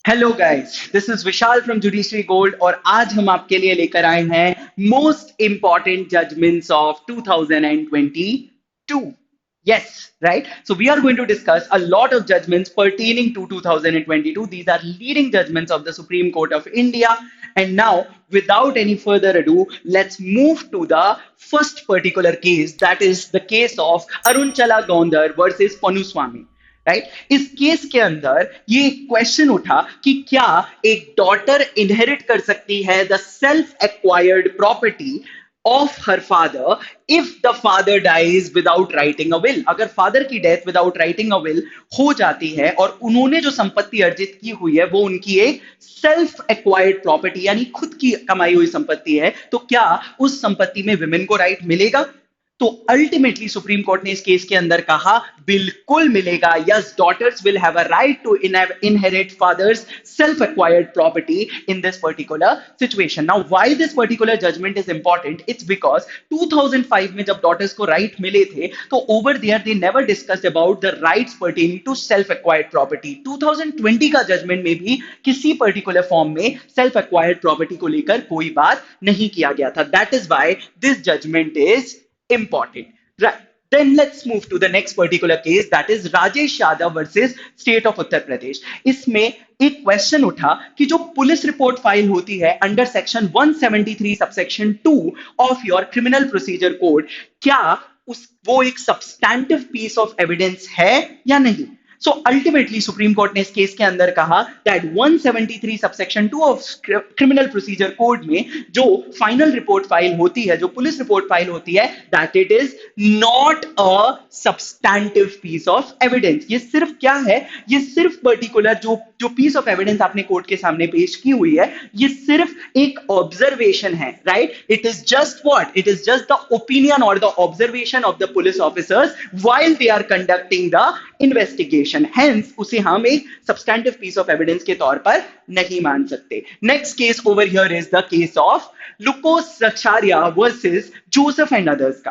Hello guys, this is Vishal from judiciary gold और आज हम आपके लिए लेकर आए हैं most important judgments of 2022. Yes, right? So we are going to discuss a lot of judgments pertaining to 2022. These are leading judgments of the Supreme Court of India. And now, without any further ado, let's move to the first particular case, that is the case of Arunchala Gondar versus Panuswamy. Right, इस case के अंदर ये question उठा कि क्या एक daughter inherit कर सकती है the self acquired property of her father if the father dies without writing a will. अगर फादर की death without writing a will हो जाती है और उन्होंने जो संपत्ति अर्जित की हुई है वो उनकी एक सेल्फ एक्वायर्ड प्रॉपर्टी यानी खुद की कमाई हुई संपत्ति है, तो क्या उस संपत्ति में विमेन को राइट मिलेगा? तो अल्टीमेटली सुप्रीम कोर्ट ने इस केस के अंदर कहा बिल्कुल मिलेगा। Yes, daughters will have a right to inherit father's self acquired property in this particular situation. Now why this particular judgement is important, it's because 2005 में जब डॉटर्स को राइट मिले थे तो over there they never discussed about the rights pertaining to self acquired property. 2020 का judgement में भी किसी पर्टिकुलर फॉर्म में सेल्फ एक्वायर्ड प्रॉपर्टी को लेकर कोई बात नहीं किया गया था। That is why this judgement is important, right? Then let's move to the next particular case, that is Rajesh Yadav versus State of Uttar Pradesh. इसमें एक क्वेश्चन उठा कि जो पुलिस रिपोर्ट फाइल होती है under section 173 subsection 2 of your criminal procedure code, क्या उस वो एक सब्सटैंटिव पीस ऑफ एविडेंस है या नहीं? सो अल्टीमेटली सुप्रीम कोर्ट ने इस केस के अंदर कहा that 173 subsection 2 of criminal procedure code में जो फाइनल रिपोर्ट फाइल होती है, जो पुलिस रिपोर्ट फाइल होती है, that it is not a substantive piece of evidence. ये सिर्फ क्या है? ये सिर्फ पर्टिकुलर जो जो पीस ऑफ एविडेंस आपने कोर्ट के सामने पेश की हुई है, ये सिर्फ एक ऑब्जर्वेशन है, right? It is just what? It is just the opinion और the observation of the police officers while they are conducting the investigation. Hence उसे हम एक सब्सटैंटिव पीस ऑफ एविडेंस के तौर पर नहीं मान सकते। Next case over here is the case of Lukose Zachariah versus Joseph and others का,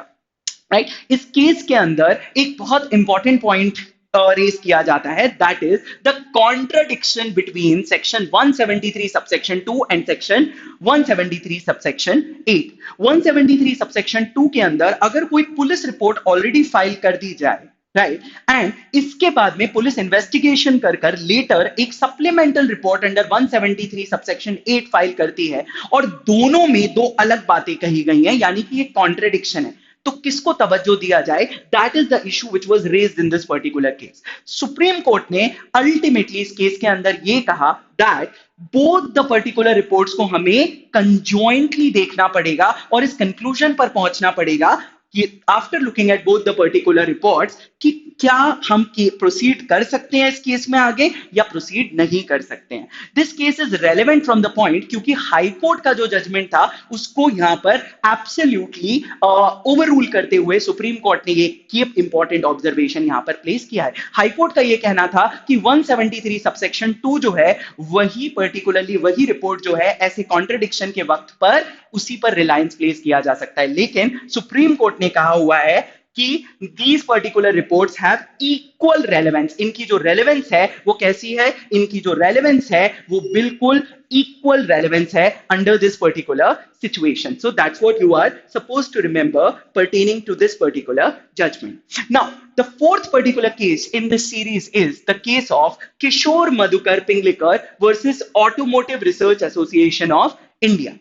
राइट? इस केस के अंदर एक बहुत इंपॉर्टेंट पॉइंट रेज किया जाता है, that is the contradiction between section 173 subsection 2 and section 173 subsection 8। 173 subsection 2 के अंदर अगर कोई पुलिस रिपोर्ट ऑलरेडी फाइल कर दी जाए, राइट, एंड इसके बाद में पुलिस इन्वेस्टिगेशन कर कर लेटर एक supplemental report under 173 subsection 8 file करती है और दोनों में दो अलग बातें कही गई हैं, यानी कि ये कॉन्ट्रडिक्शन है, तो किसको तवज्जो दिया जाए? That is the issue which was raised in this particular case. Supreme court ने अल्टीमेटली इस केस के अंदर ये कहा that both the particular reports को हमें कंजॉइंटली देखना पड़ेगा और इस कंक्लूजन पर पहुंचना पड़ेगा कि after looking at both the particular reports कि क्या हम प्रोसीड कर सकते हैं इस केस में आगे या प्रोसीड नहीं कर सकते हैं। This case is relevant from the point क्योंकि हाई कोर्ट का जो जजमेंट था उसको यहां पर एब्सोल्युटली ओवररूल करते हुए सुप्रीम कोर्ट ने ये इंपॉर्टेंट ऑब्जर्वेशन यहां पर प्लेस किया है। हाई कोर्ट का ये कहना था कि 173 सबसेक्शन 2 जो है वही पर्टिकुलरली वही रिपोर्ट जो है ऐसे कॉन्ट्रडिक्शन के वक्त पर उसी पर रिलायंस प्लेस किया जा सकता है, लेकिन सुप्रीम कोर्ट ने कहा हुआ है कि these particular reports have equal relevance। इनकी जो रेलेवेंस है वो कैसी है? इनकी जो रेलेवेंस है वो बिल्कुल equal relevance है under this particular situation। So that's what you are supposed to remember pertaining to this particular judgment. Now, the fourth particular case in this series is the case of Kishore Madhukar Pinglekar versus Automotive Research Association of India.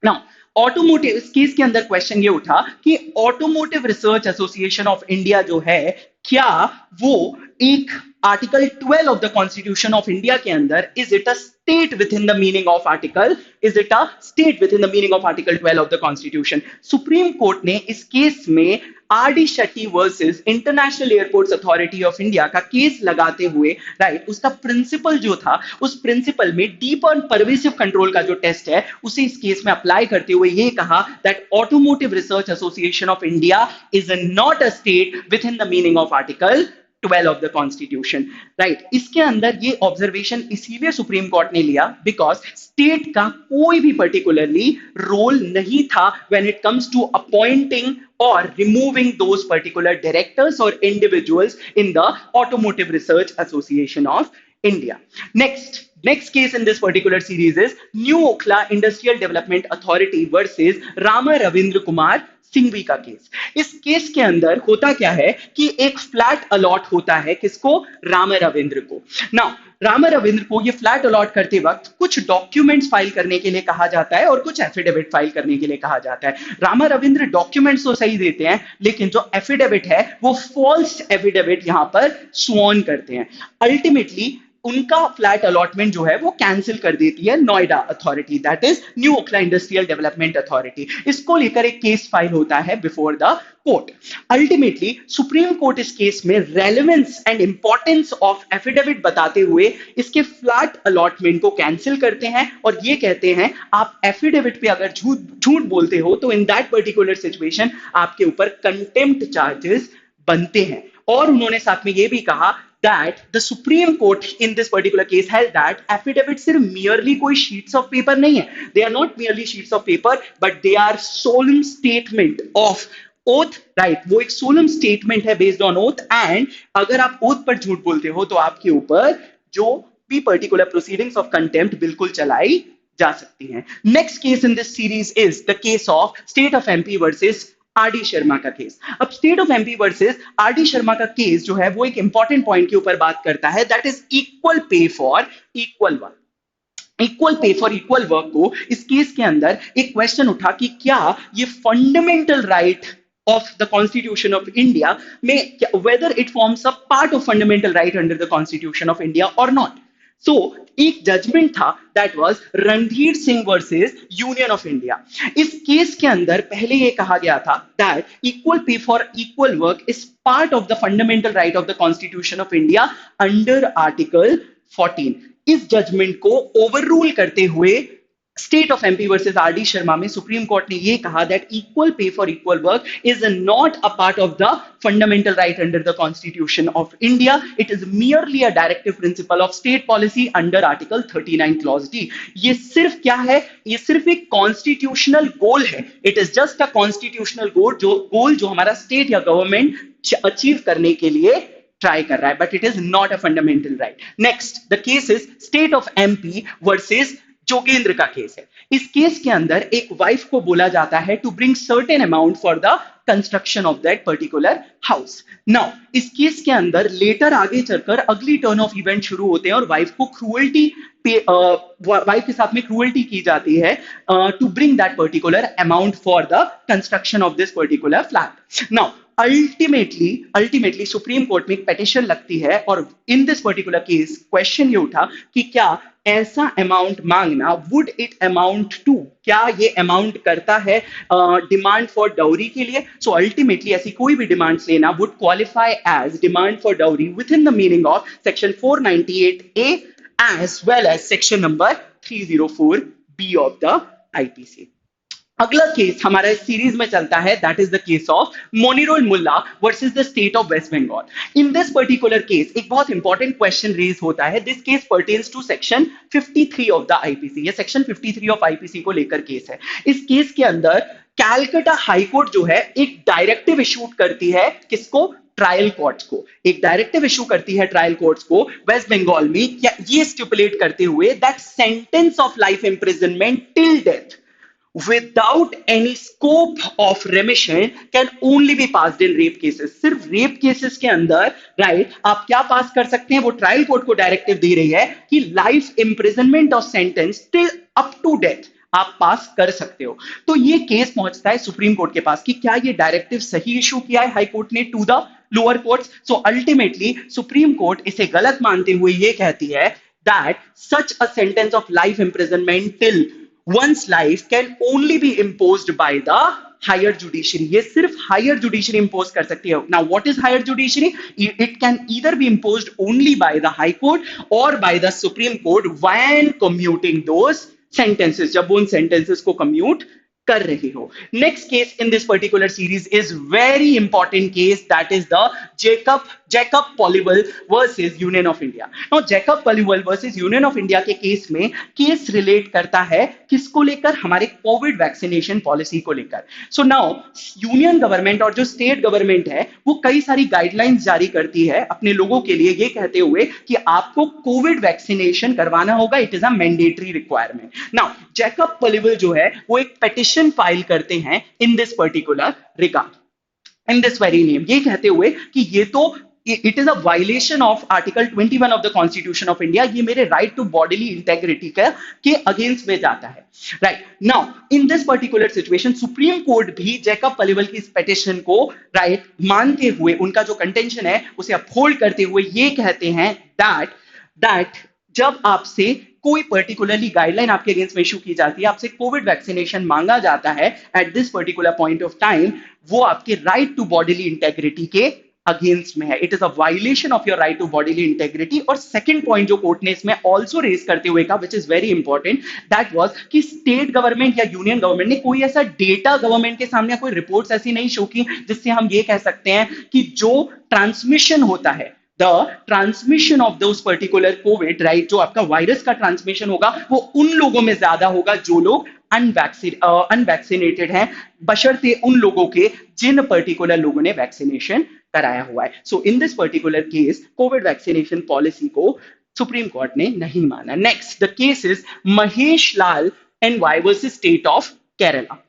Now, automotive इस case के अंदर question ये उठा कि automotive research association of India जो है क्या वो एक article 12 of the constitution of India के अंदर is it a state with in the meaning of article is it a state with in the meaning of article 12 of the constitution. Supreme court ने इस case में R D Shetty versus international airports authority of India का case लगाते हुए, right, उसका principal जो था उस प्रिंसिपल में डीप एंड परवेसिव कंट्रोल का जो टेस्ट है उसे इस केस में अप्लाई करते हुए ये कहा that automotive research association of India is not a state with in the meaning of article 12 of the constitution, right. इसके अंदर ये ऑब्जर्वेशन इसीलिए सुप्रीम कोर्ट ने लिया बिकॉज स्टेट का कोई भी पर्टिकुलरली रोल नहीं था when it comes to appointing or removing those particular directors or individuals in the Automotive Research Association of India. Next, Next case in this particular series is New Okhla Industrial Development Authority versus Rama Ravindra Kumar Singhvi का case. इस case के अंदर होता क्या है कि एक flat allot होता है किसको, राम रविंद्र को। नाउ राम रविंद्र को ये फ्लैट अलॉट करते वक्त कुछ डॉक्यूमेंट्स फाइल करने के लिए कहा जाता है और कुछ एफिडेविट फाइल करने के लिए कहा जाता है। राम रविंद्र डॉक्यूमेंट्स तो सही देते हैं, लेकिन जो एफिडेविट है वो फॉल्स एफिडेविट यहां पर स्वॉन करते हैं। अल्टीमेटली उनका फ्लैट अलॉटमेंट जो है वो कैंसिल कर देती है Noida authority, that is new Okhla industrial development authority. इसको लेकर एक केस फाइल होता है before the court. Ultimately supreme court इस केस में relevance and importance of affidavit बताते हुए इसके फ्लैट अलॉटमेंट को कैंसिल करते हैं और ये कहते हैं आप एफिडेविट पे अगर झूठ बोलते हो तो इन दैट पर्टिकुलर सिचुएशन आपके ऊपर कंटेम्प्ट चार्जेस बनते हैं। और उन्होंने साथ में ये भी कहा that the Supreme Court in this particular case held that affidavit सिर्फ merely कोई sheets of paper नहीं है, they are not merely sheets of paper but they are solemn statement of oath, right? वो एक solemn statement है based on oath, and अगर आप oath पर झूठ बोलते हो तो आपके ऊपर जो भी particular proceedings of contempt बिल्कुल चलाई जा सकती हैं। Next case in this series is the case of State of MP versus R D Sharma का केस। अब state of MP versus R D Sharma का केस जो है वो एक इंपॉर्टेंट पॉइंट के ऊपर बात करता है, that is equal pay for equal work. Equal pay for equal work को इस केस के अंदर एक क्वेश्चन उठा कि क्या ये fundamental right of the Constitution of India में whether it forms a part of fundamental right under the Constitution of India or not. So एक जजमेंट था that was Randhir Singh versus union of India. इस case के अंदर पहले ये कहा गया था that equal pay for equal work is part of the fundamental right of the constitution of India under article 14। इस जजमेंट को ओवररूल करते हुए state of MP versus R D Sharma में सुप्रीम कोर्ट ने यह कहा that equal pay for equal work is not a part of the fundamental right under the constitution of India, it is merely a directive principle of state policy under article 39 clause D. ये सिर्फ क्या है, ये सिर्फ एक constitutional goal है, it is just a constitutional goal जो हमारा स्टेट या गवर्नमेंट अचीव करने के लिए ट्राई कर रहा है, but it is not a fundamental right. Next the case is state of MP versus Jogendra का केस है। इस केस के अंदर एक वाइफ को बोला जाता है to bring certain amount for the construction of that particular house. Now इस केस के अंदर लेटर आगे चलकर अगली टर्न ऑफ इवेंट शुरू होते हैं और वाइफ को क्रूअल्टी वाइफ के साथ में क्रूअल्टी की जाती है to bring that particular amount for the construction of this particular flat. Now ultimately supreme court में एक पेटिशन लगती है और in this particular case question ये उठा कि क्या ऐसा अमाउंट मांगना वुड इट अमाउंट टू, क्या ये अमाउंट करता है डिमांड फॉर डाउरी के लिए। सो अल्टीमेटली ऐसी कोई भी डिमांड्स लेना would qualify as demand for dowry within the meaning of section 498A as well as section number 304B of the IPC. अगला केस हमारा इस सीरीज में चलता है that is the case of Monirul Mulla versus the state of West Bengal. In this particular case एक बहुत important question raise होता है। This case pertains to section 53 of the IPC. ये सेक्शन 53 ऑफ आईपीसी को लेकर केस है। इस केस के अंदर कैलकाटा हाईकोर्ट जो है एक डायरेक्टिव इशू करती है किसको, ट्रायल कोर्ट्स को। एक डायरेक्टिव इशू करती है ट्रायल कोर्ट्स को वेस्ट बंगाल में, ये स्टिपुलेट करते हुए that sentence of life imprisonment till death without any scope of remission can only be passed in rape cases। सिर्फ रेप केसेस के अंदर राइट आप क्या पास कर सकते हैं, वो ट्रायल कोर्ट को डायरेक्टिव दे रही है कि life imprisonment of sentence till up to death आप पास कर सकते हो। तो ये केस पहुंचता है सुप्रीम कोर्ट के पास कि क्या ये डायरेक्टिव सही इशू किया है हाई कोर्ट ने to the lower courts. So ultimately supreme court इसे गलत मानते हुए ये कहती है that such a sentence of life imprisonment till one's life can only be imposed by the higher judiciary। ये सिर्फ higher judiciary impose कर सकती है। Now what is higher judiciary? It can either be imposed only by the high court or by the supreme court when commuting those sentences, जब उन sentences को commute कर रहे हो. Next case in this particular series is very important case, that is the Jacob Poliwal versus Union of India. Now Jacob Poliwal versus Union of India के case में case relate करता है किसको लेकर, हमारे कोविड वैक्सीनेशन पॉलिसी को लेकर. So now union government और जो स्टेट गवर्नमेंट है वो कई सारी गाइडलाइंस जारी करती है अपने लोगों के लिए, ये कहते हुए कि आपको कोविड वैक्सीनेशन करवाना होगा, it is a mandatory requirement. Now Jacob Puliyel जो है वो एक पेटिशन फाइल करते हैं in this particular regard, in this very name, ये कहते हुए कि ये तो it is a violation of article 21 of the constitution of India, ये मेरे राइट टू बॉडीली इंटेग्रिटी के अगेंस्ट में जाता है. Right now in this particular situation supreme court भी जैकब पॉलिवल की इस पेटिशन को राइट मानते हुए, उनका जो कंटेंशन है उसे अपहोल्ड करते हुए ये कहते हैं दैट जब आपसे कोई पर्टिकुलरली गाइडलाइन आपके अगेंस्ट में इशू की जाती है, आपसे कोविड वैक्सीनेशन मांगा जाता है at this particular point of time, वो आपके राइट टू बॉडीली इंटेग्रिटी के अगेंस्ट में है. It is a violation of your right to bodily integrity. और सेकंड पॉइंट जो कोर्ट ने इसमें ऑल्सो रेज करते हुए कहा, which is very important, that was कि स्टेट गवर्नमेंट या यूनियन गवर्नमेंट ने कोई ऐसा डेटा गवर्नमेंट के सामने, कोई रिपोर्ट्स ऐसी नहीं शो की जिससे हम ये कह सकते हैं कि जो ट्रांसमिशन होता है, the transmission of those particular COVID, right, जो आपका वायरस का ट्रांसमिशन होगा वो उन लोगों में ज्यादा होगा जो लोग अनवैक्सीनेटेड हैं, बशर्ते उन लोगों के जिन पर्टिकुलर लोगों ने वैक्सीनेशन कराया हुआ है. So in this particular case COVID vaccination policy को सुप्रीम कोर्ट ने नहीं माना. Next the case is Mahesh Lal and Y versus state of Kerala.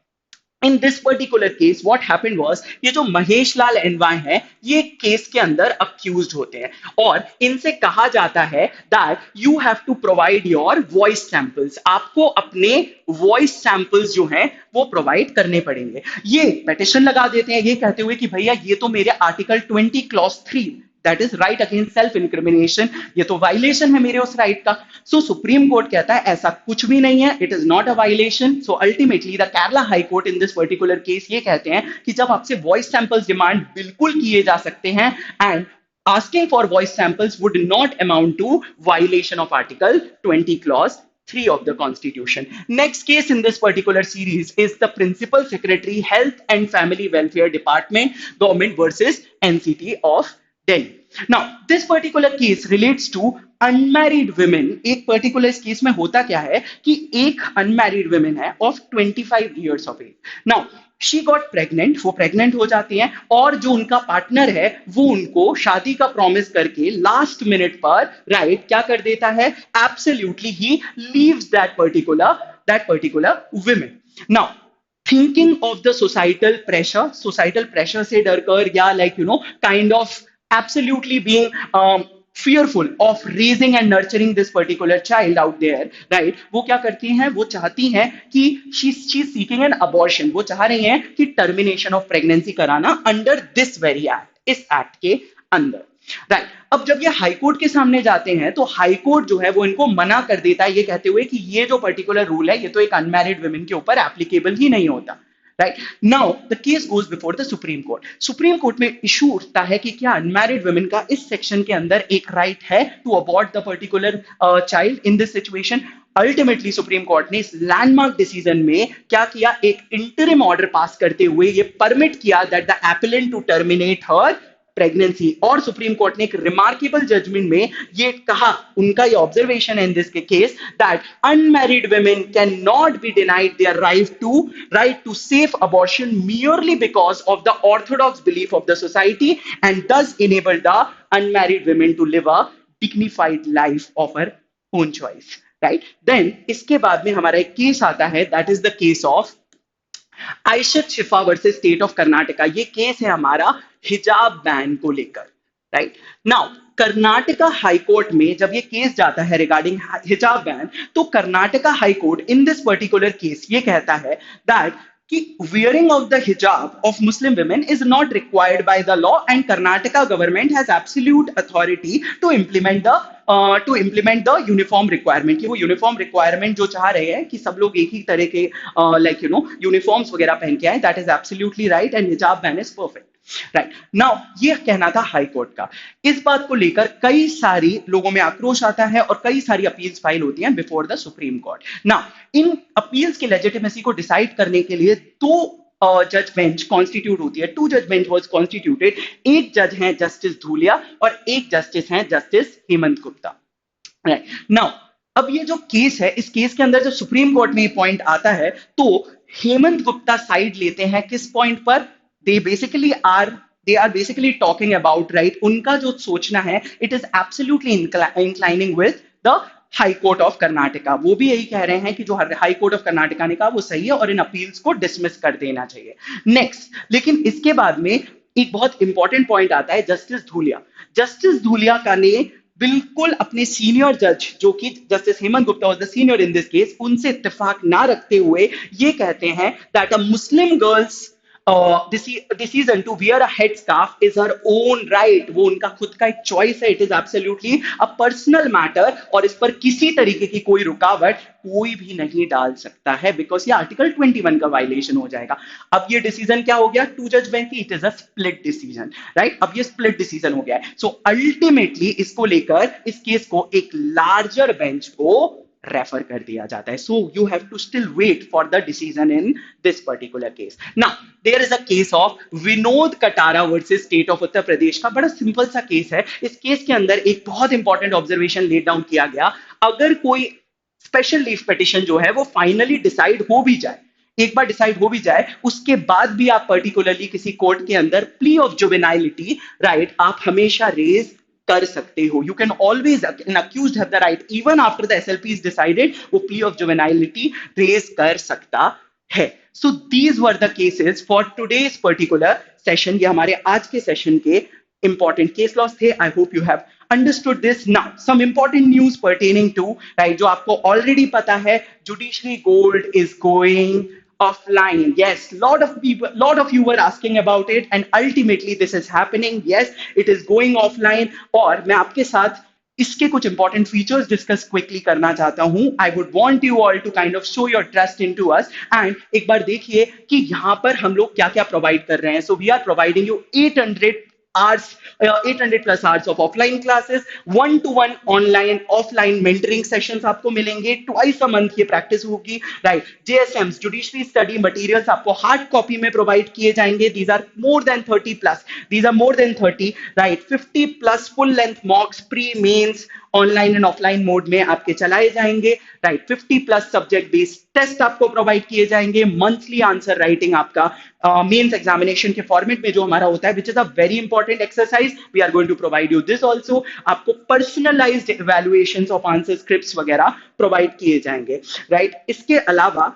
In this particular case what happened was, ये जो महेश लाल एनवाई है ये केस के अंदर अक्यूज्ड होते हैं और इनसे कहा जाता है that you have to provide your voice samples, आपको अपने वॉइस सैंपल्स जो हैं वो प्रोवाइड करने पड़ेंगे. ये पेटिशन लगा देते हैं ये कहते हुए कि भैया ये तो मेरे article 20 clause 3, that is right against self incrimination, ये तो वायलेशन है मेरे उस राइट का. सो सुप्रीम कोर्ट कहता है ऐसा कुछ भी नहीं है, it is not a violation. So ultimately the Kerala high court in this particular case ये कहते हैं कि जब आपसे वॉइस सैंपल्स डिमांड बिल्कुल किए जा सकते हैं and asking for voice samples would not amount to violation of article 20 clause 3 of the constitution. Next case in this particular series is the principal secretary health and family welfare department government versus NCT of Delhi. Now this particular case relates to unmarried women. एक particular case में होता क्या है कि एक unmarried women है of 25 years of age. Now she got pregnant, वो pregnant हो जाती हैं और जो उनका पार्टनर है वो उनको शादी का प्रॉमिस करके लास्ट मिनट पर राइट क्या कर देता है, absolutely he leaves that particular women. Now thinking of the societal pressure से डरकर या like you know kind of absolutely being fearful of raising and nurturing this particular child out there, right, वो क्या करती हैं, वो चाहती हैं कि she's seeking an abortion, वो चाह रही हैं कि termination of pregnancy कराना under this very act, इस एक्ट के अंदर. राइट अब जब ये हाई कोर्ट के सामने जाते हैं तो हाई कोर्ट जो है वो इनको मना कर देता है ये कहते हुए कि ये जो पर्टिकुलर रूल है ये तो एक अनमैरिड वुमेन के ऊपर एप्लीकेबल ही नहीं होता. Right now the case goes before the supreme court. Supreme court में इशू उठता है कि क्या अनमैरिड वुमेन का इस सेक्शन के अंदर एक राइट है to abort the particular child in this situation. Ultimately supreme court ने इस लैंडमार्क डिसीजन में क्या किया, एक इंटरिम ऑर्डर पास करते हुए ये परमिट किया that the appellant to terminate her pregnancy. और सुप्रीम कोर्ट ने एक रिमार्केबल जजमेंट में ये कहा, उनका ये ऑब्जर्वेशन है in this case that unmarried women can not be denied their right to safe abortion merely because of the orthodox belief of the society and thus enable the unmarried women to live a dignified life of her own choice. Right? Then इसके बाद में हमारा एक case आता है, that is the case of आयशत Shifa versus state of Karnataka. ये case है हमारा हिजाब बैन को लेकर. Right now Karnataka high court में जब ये केस जाता है रिगार्डिंग हिजाब बैन, तो Karnataka high court in this particular case ये कहता है दैट कि wearing of the hijab of Muslim women is not required by the law and Karnataka government has absolute authority to implement the uniform requirement. कि वो uniform requirement जो चाह रहे हैं कि सब लोग एक ही तरह के like you know uniforms वगैरह पहन के आए, that is absolutely right and hijab ban is perfect. Right now ये कहना था हाई कोर्ट का। इस बात को लेकर कई सारी लोगों में आक्रोश आता है और कई सारी अपील्स फाइल होती हैं before the supreme court. Now in appeals की लेजिटिमेसी को डिसाइड करने के लिए दो जज बेंच कॉन्स्टिट्यूट होती है, टू जज बेंच वाज कॉन्स्टिट्यूटेड। एक जज हैं जस्टिस धूलिया और एक जस्टिस हैं justice Hemant Gupta. Right now अब ये जो केस है, इस केस के अंदर जो सुप्रीम कोर्ट में ये पॉइंट आता है, तो हेमंत गुप्ता साइड लेते हैं किस पॉइंट पर? They basically are they are basically talking about, right, उनका जो सोचना है it is absolutely inclining with the high court of Karnataka. वो भी यही कह रहे हैं कि जो हाई कोर्ट ऑफ कर्नाटका ने कहा वो सही है और इन अपील्स को डिसमिस कर देना चाहिए। नेक्स्ट, लेकिन इसके बाद में एक बहुत इंपॉर्टेंट पॉइंट आता है जस्टिस धूलिया। जस्टिस धूलिया का ने बिल्कुल अपने सीनियर जज जो कि justice Hemant Gupta was the senior in this case, उनसे इत्तेफाक ना रखते हुए ये कहते हैं that a Muslim girls decision to wear a headscarf is her own right। वो उनका खुद का एक चॉइस है, it is absolutely a personal matter और इस पर किसी तरीके की कोई रुकावट कोई भी नहीं डाल सकता है, बिकॉज ये आर्टिकल 21 का वायलेशन हो जाएगा। अब ये डिसीजन क्या हो गया? टू जज bench, it is a split decision, right? अब ये स्प्लिट डिसीजन हो गया है। सो अल्टीमेटली इसको लेकर इस केस को एक लार्जर बेंच को रेफर कर दिया जाता है। So you have to still wait for the decision in this particular case. Now there is a case of Vinod Katara versus state of Uttar Pradesh का। बड़ा सिंपल सा केस है। इस केस के अंदर एक बहुत इंपॉर्टेंट ऑब्जर्वेशन लेट डाउन किया गया। अगर कोई स्पेशल लीव पिटिशन जो है वो फाइनली डिसाइड हो भी जाए, एक बार डिसाइड हो भी जाए, उसके बाद भी आप पर्टिकुलरली किसी कोर्ट के अंदर प्ली ऑफ जुवेनाइलिटी, राइट, आप हमेशा रेज कर सकते हो। You can always, an accused have the right even after the SLP is decided, वो प्ली ऑफ जुवेनाइलिटी रेज कर सकता है। So these were the cases for today's particular session. ये हमारे आज के सेशन के इंपॉर्टेंट केस लॉस थे। I hope you have understood this. Now some important news pertaining to, right, जो आपको already पता है, judiciary gold is going offline. Yes, lot of you were asking about it and ultimately this is happening. Yes, it is going offline और मैं आपके साथ इसके कुछ इंपॉर्टेंट फीचर्स डिस्कस क्विकली करना चाहता हूं। I would want you all to kind of show your trust into us and एक बार देखिए कि यहां पर हम लोग क्या क्या प्रोवाइड कर रहे हैं। So we are providing you 800 hours, 800 plus hours of offline classes, 1-to-1 online offline mentoring sessions आपको मिलेंगे, twice a month ये प्रैक्टिस होगी, right? JSMs judiciary study materials आपको हार्ड कॉपी में प्रोवाइड किए जाएंगे। these are more than 30 plus, these are more than 30, right? 50 plus full length mocks pre mains online and offline mode में आपके चलाए जाएंगे, right? 50 plus subject based test आपको provide किए जाएंगे, मंथली आंसर राइटिंग आपका मेंस एग्जामिनेशन के format में जो हमारा होता है, which is a very important exercise. We are going to provide you this also. आपको personalised evaluations of answer scripts वगैरह प्रोवाइड किए जाएंगे, राइट? इसके अलावा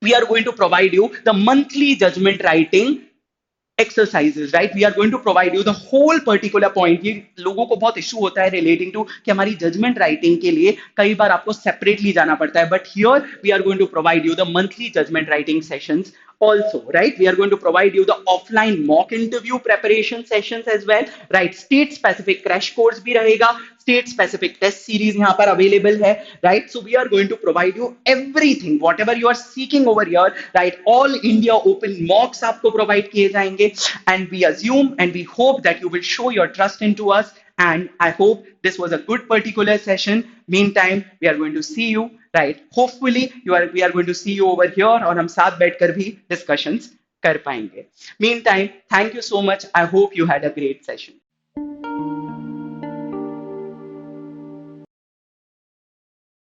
we are going to provide you the monthly judgment writing exercises, right? We are going to provide you the whole particular point। ये लोगों को बहुत इशू होता है रिलेटिंग टू कि हमारी जजमेंट राइटिंग के लिए कई बार आपको सेपरेटली जाना पड़ता है, but here we are going to provide you the monthly judgement writing sessions also, right? We are going to provide you the offline mock interview preparation sessions as well, right? State specific crash course भी रहेगा, state specific test series यहाँ पर available है, right? So we are going to provide you everything whatever you are seeking over here, right? All India open mocks आपको provide किए जाएंगे and we assume and we hope that you will show your trust into us and I hope this was a good particular session. Meantime, we are going to see you, right? Hopefully we are going to see you over here और हम साथ बैठकर भी discussions कर पाएंगे। Meantime, thank you so much. I hope you had a great session.